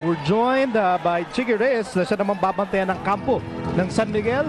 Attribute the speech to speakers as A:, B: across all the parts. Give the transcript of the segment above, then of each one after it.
A: We're joined by Chicky Reyes na siya naman babantayan ng kampo ng San Miguel.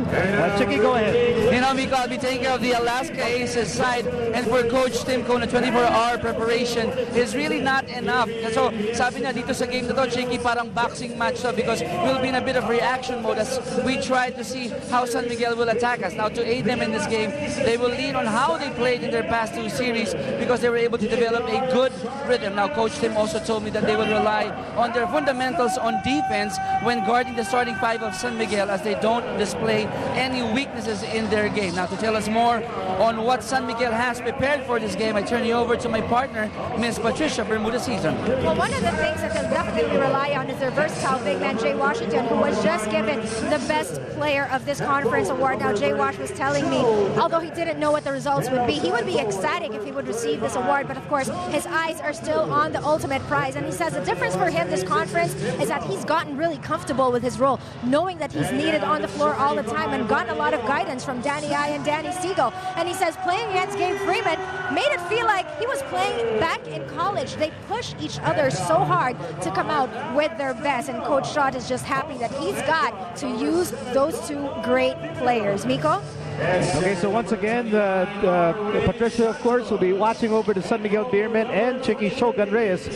A: Chicky, go ahead.
B: You know, Miko, I'll be taking care of the Alaska Aces side, and for Coach Tim Cone, a 24-hour preparation is really not enough. So, sabi niya dito sa game na to, Chicky, parang boxing match to because we'll be in a bit of reaction mode as we try to see how San Miguel will attack us. Now, to aid them in this game, they will lean on how they played in their past two series because they were able to develop a good rhythm. Now, Coach Tim also told me that they will rely on their fundamentals on defense when guarding the starting five of San Miguel as they don't display any weaknesses in their game. Now, to tell us more on what San Miguel has prepared for this game, I turn you over to my partner, Miss Patricia Bermuda Season.
C: Well, one of the things that they'll definitely rely on is their versatile big man, Jay Washington, who was just given the best player of this conference award. Now, Jay Wash was telling me, although he didn't know what the results would be, he would be ecstatic if he would receive this award, but of course, his eyes are still on the ultimate prize, and he says the difference for him this conference is that he's gotten really comfortable with his role, knowing that he's needed on the floor all the time and gotten a lot of guidance from Danny I and Danny Siegel. And he says playing against Gabe Freeman made it feel like he was playing back in college. They push each other so hard to come out with their best, and Coach Schott is just happy that he's got to use those two great players. Miko?
A: Okay, so once again, Patricia, of course, will be watching over the San Miguel Beermen, and Chicky Shogun Reyes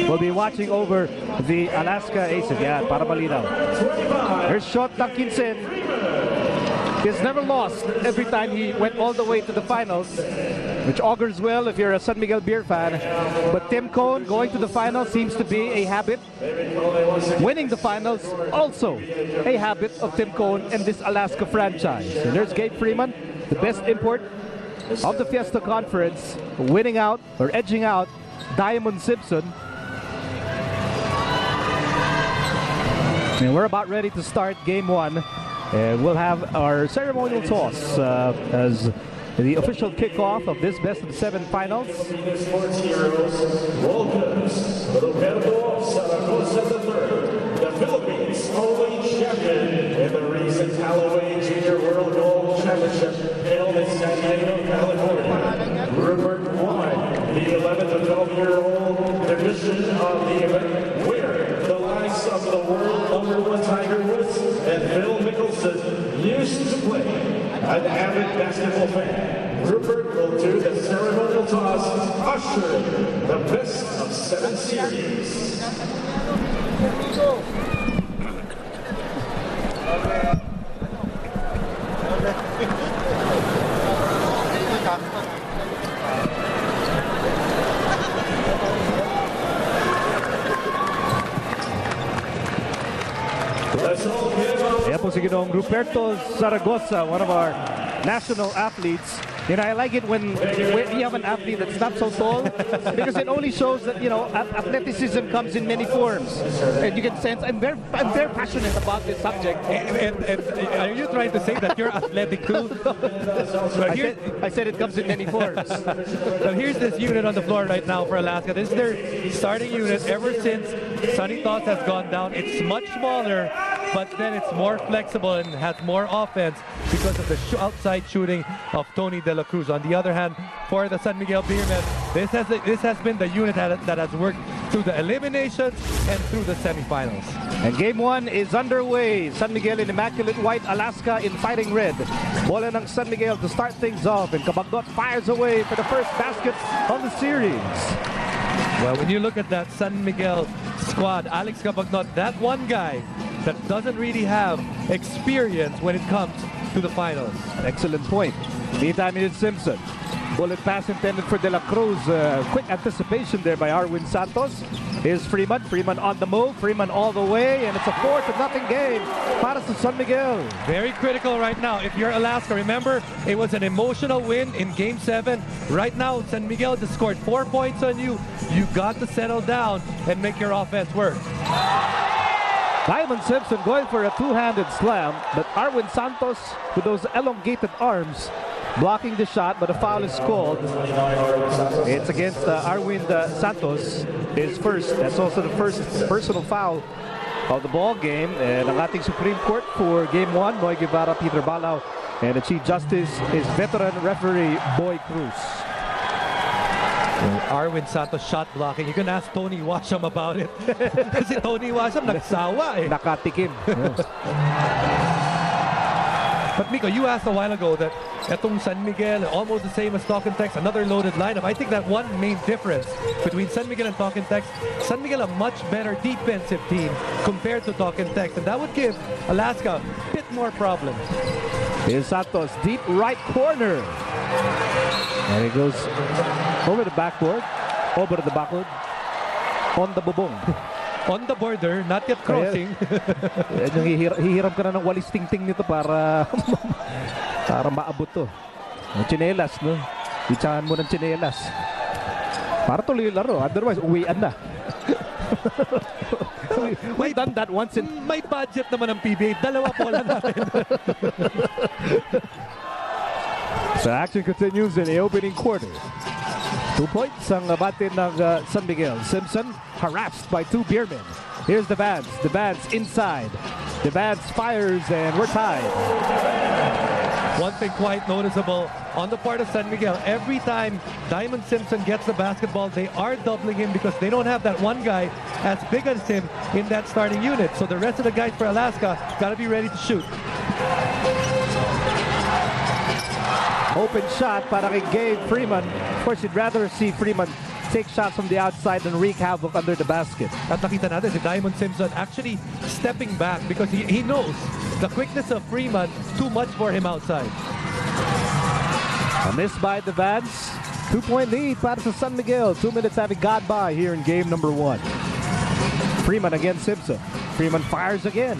A: will be watching over the Alaska Aces. Yeah, para malinaw. Here's shot ng Kinsen. He's never lost every time he went all the way to the finals, which augurs well if you're a San Miguel Beer fan. But Tim Cone going to the finals seems to be a habit. Winning the finals also a habit of Tim Cone and this Alaska franchise. And there's Gabe Freeman, the best import of the Fiesta Conference, winning out or edging out Diamon Simpson. And we're about ready to start game one. And we'll have our ceremonial toss as the official kickoff of this best-of-7 finals.
D: Sports heroes, welcomes Roberto Zaragoza III, the Philippines Holloway champion in the recent Holloway Junior World Gold Championship held in San Diego, California. Rupert won the 11 to 12-year-old division of the event, where the likes of the world #1 Tiger Woods and Phil Mickelson used to play. An avid basketball fan, Rupert will do the ceremonial toss, ushering the best-of-7 series.
A: Ayan po si Ginoong Ruperto Zaragoza, one of our national athletes. You know, I like it when you have an athlete that's not so tall because it only shows that, you know, athleticism comes in many forms. And you can sense I'm very passionate about this subject.
E: And are you trying to say that you're athletic too?
A: I said it comes in many forms.
E: But here's this unit on the floor right now for Alaska. This is their starting unit ever since Sonny Toss has gone down. It's much smaller, but then it's more flexible and has more offense because of the outside shooting of Tony De La Cruz. On the other hand, for the San Miguel Beermen, this has been the unit that has worked through the eliminations and through the semifinals.
A: And game one is underway. San Miguel in immaculate white, Alaska in fighting red. Bola ng San Miguel to start things off, and Cabagnot fires away for the first basket of the series.
E: Well, when you look at that San Miguel squad, Alex Cabagnot, that one guy that doesn't really have experience when it comes to the finals.
A: Excellent point. Meantime, it's Simpson. Bullet pass intended for De La Cruz. Quick anticipation there by Arwin Santos. Here's Freeman. Freeman on the move. Freeman all the way. And it's a 4-0 game para sa San Miguel.
E: Very critical right now. If you're Alaska, remember, it was an emotional win in Game 7. Right now, San Miguel just scored 4 points on you. You got to settle down and make your offense work.
A: Diamon Simpson going for a two-handed slam, but Arwin Santos with those elongated arms blocking the shot, but a foul is called. It's against Arwin Santos, his first. That's also the first personal foul of the ball game. And ang ating Supreme Court for Game 1, Noy Guevara, Peter Balao, and the Chief Justice is veteran referee Boy Cruz.
E: Arwin Santos shot blocking. You can ask Tony Washam about it. Kasi Tony Washam nagsawa eh.
A: Nakatikim.
E: But Miko, you asked a while ago that etong San Miguel, almost the same as Talk and Text, another loaded lineup. I think that one main difference between San Miguel and Talk and Text, San Miguel a much better defensive team compared to Talk and Text, and that would give Alaska a bit more problems.
A: Here's Santos, deep right corner. And he goes over the backboard, on the bubong.
E: On the border, not yet crossing.
A: Hihiram ka na ng walis ting-ting nito para maabot to. Ang tsinelas, no? Itsahan mo ng tsinelas. Para tuloy yung laro. Otherwise, uwian na. We've done that once in...
E: May budget naman ng PBA. Dalawa po lang natin.
A: So action continues in the opening quarter. 2 points ang bate ng San Miguel. Simpson harassed by two Beermen. Here's the Vance. The Vance inside. The Vance fires and we're tied.
E: One thing quite noticeable on the part of San Miguel, every time Diamon Simpson gets the basketball, they are doubling him because they don't have that one guy as big as him in that starting unit. So the rest of the guys for Alaska got to be ready to shoot.
A: Open shot para kay Gabe Freeman. Of course, you'd rather see Freeman take shots from the outside and wreak havoc under the basket.
E: At nakita natin si Diamond Simpson actually stepping back because he knows the quickness of Freeman too much for him outside.
A: A miss by the Vance. 2-point lead para sa San Miguel. 2 minutes having gone by here in game number 1. Freeman against Simpson. Freeman fires again.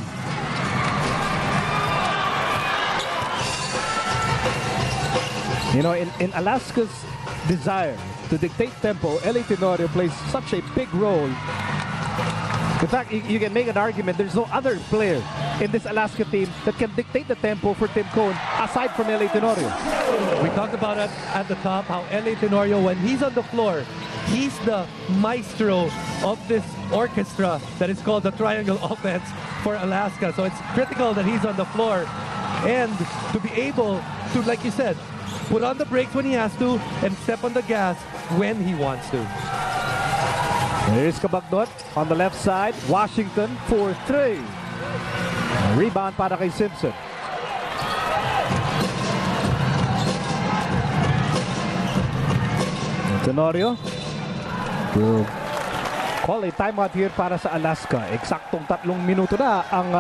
A: You know, in Alaska's desire to dictate tempo, LA Tenorio plays such a big role. In fact, you can make an argument there's no other player in this Alaska team that can dictate the tempo for Tim Cone aside from LA Tenorio.
E: We talked about it at the top, how LA Tenorio, when he's on the floor, he's the maestro of this orchestra that is called the Triangle Offense for Alaska. So it's critical that he's on the floor and to be able to, like you said, put on the brakes when he has to and step on the gas when he wants to.
A: Here's Kabagnot on the left side. Washington for 3. Rebound para kay Simpson. Tenorio to call a timeout here para sa Alaska. Eksaktong 3 minuto na ang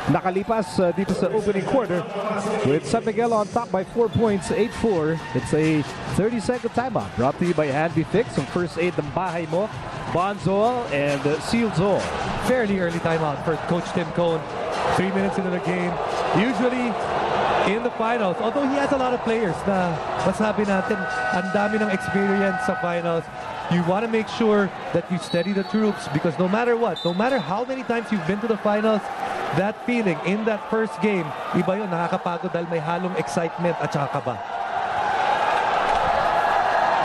A: nakalipas dito sa opening quarter with San Miguel on top by 4 points, 8-4. It's a 30-second timeout brought to you by Hanby Fix. Ang first aid ng bahay mo, Bonzol and Sealzol.
E: Fairly early timeout for Coach Tim Cone. 3 minutes into the game. Usually in the finals, although he has a lot of players na masabi natin ang dami ng experience sa finals, you want to make sure that you steady the troops because no matter what, no matter how many times you've been to the finals, that feeling in that first game, iba yun, nakakapagod dahil may halong excitement at saka kaba.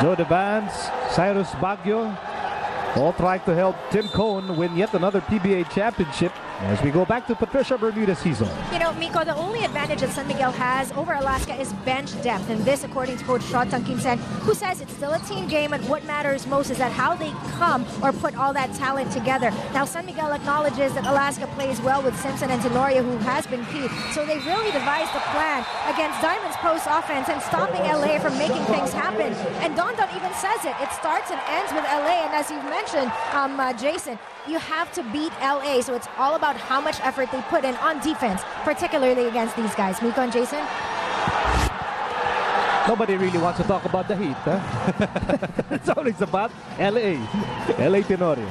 A: Joe DeVance, Cyrus Baguio, all trying to help Tim Cone win yet another PBA championship as we go back to Patricia Bermudez season.
C: You know, Miko, the only advantage that San Miguel has over Alaska is bench depth. And this, according to Coach Shotang Kimsen, who says it's still a team game and what matters most is that how they come or put all that talent together. Now, San Miguel acknowledges that Alaska plays well with Simpson and Tenorio, who has been key. So they really devised a plan against Diamond's post offense and stopping LA from making things happen. And Don even says it. It starts and ends with LA. And as you've mentioned, Jason, you have to beat LA. So it's all about how much effort they put in on defense, particularly against these guys. Miko and Jason?
A: Nobody really wants to talk about the Heat, huh? It's always about LA. LA Tenorio.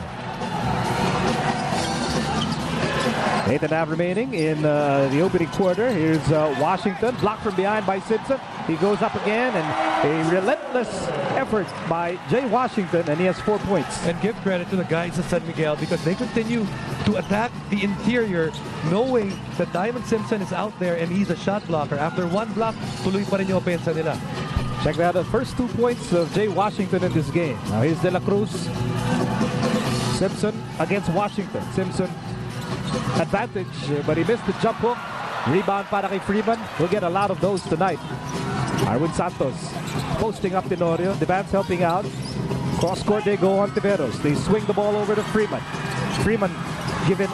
A: 8.5 remaining in the opening quarter. Here's Washington, blocked from behind by Simpson. He goes up again, and a relentless effort by Jay Washington, and he has 4 points.
E: And give credit to the guys at San Miguel because they continue to attack the interior, knowing that Diamond Simpson is out there and he's a shot blocker. After one block, tuloy pa rin yung opensa nila.
A: Check out the first 2 points of Jay Washington in this game. Now here's De La Cruz. Simpson against Washington. Simpson advantage, but he missed the jump hook. Rebound para kay Freeman. We'll get a lot of those tonight. Arwin Santos posting up Tenorio. The band's helping out. Cross court they go on Tiveros. They swing the ball over to Freeman. Freeman given